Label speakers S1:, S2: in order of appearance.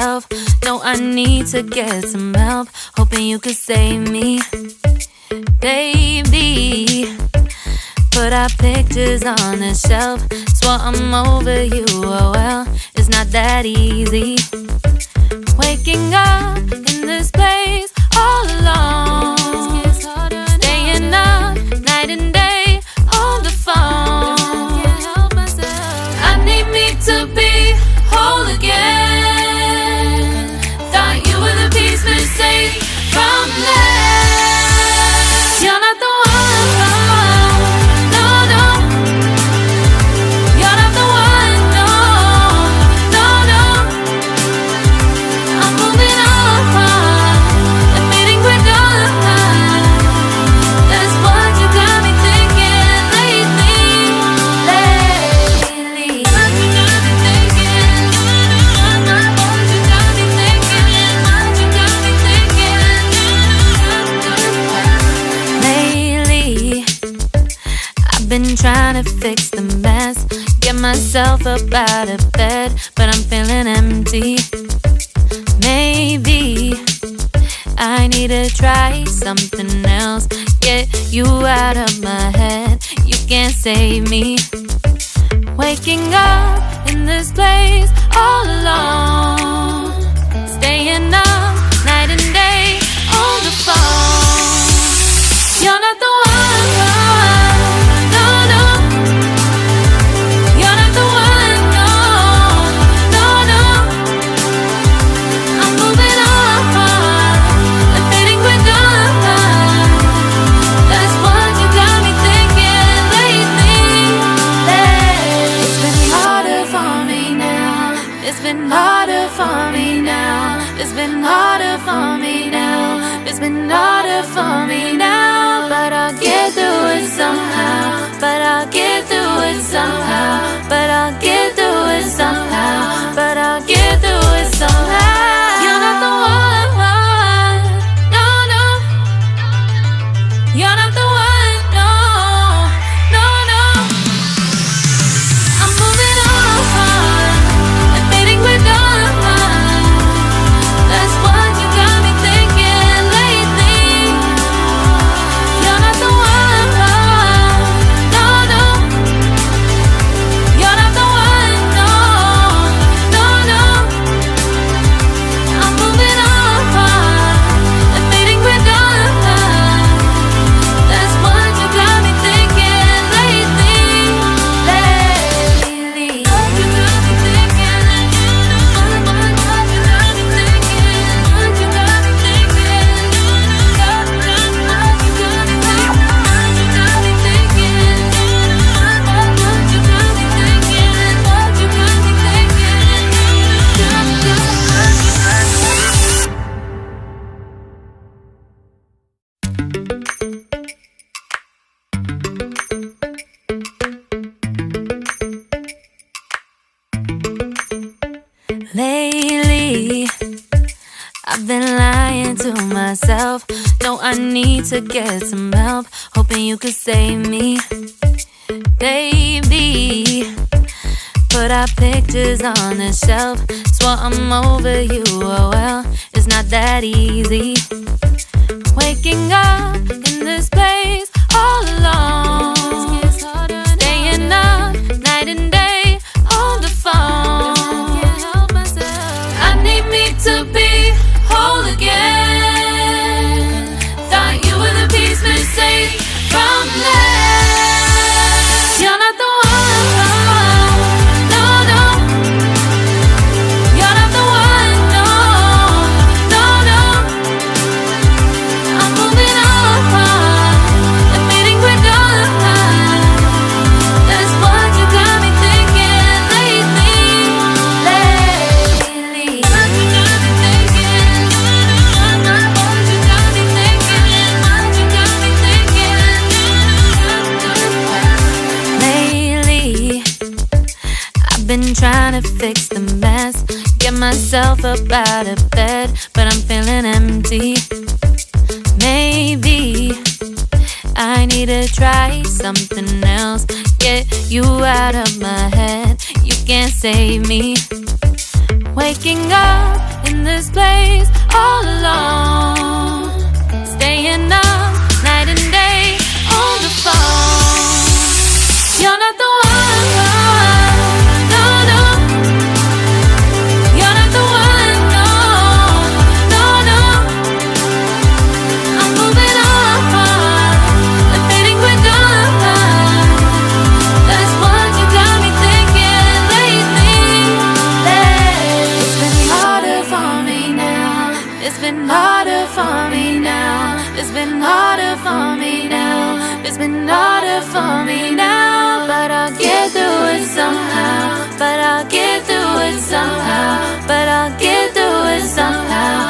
S1: myself. No, I need to get some help. Hoping you could save me, baby. Put our pictures on the shelf. Swore I'm over you, oh well, it's not that easy. Waking up in this place all alone, staying up night and day on the phone. I need me to be whole again. Thought you were the piece missing from left. You're not the one. Been trying to fix the mess, get myself up out of bed, but I'm feeling empty. Maybe I need to try something else. Get you out of my head, you can't save me. Waking up in this place all alone, staying up night and day on the phone. You're not the one. It's been harder for me now. It's been harder for me now. It's been harder for me now. But I'll get through it somehow. But I'll get through it somehow. But I'll get through it somehow. But I'll get through it somehow. You're not the one. No, no. You're not the one. No, no, no. I'm moving on. That's what you got me thinking lately. You're not the one. No, no. You're not the one. No, no, no. I'm moving on and fading we're done. That's what you got me thinking lately. What you got me thinking. Lately, I've been lying to myself. No, I need to get some help. Hoping you could save me, baby. Put our pictures on the shelf. Swore I'm over you, oh well, it's not that easy. Waking up in this place all alone, staying up night and day on the phone. To be whole again. Thought you were the piece missing from left. You're not the one. No, no. You're not the one. No, no, no. I'm moving on and fading we're done. That's what you got me thinking lately. Been trying to fix the mess, get myself up out of bed, but I'm feeling empty. Maybe I need to try something else. Get you out of my head, you can't save me. Waking up It's been harder for me now. It's been harder for me now. It's been harder for me now. But I'll get through it somehow. But I'll get through it somehow. But I'll get through it somehow.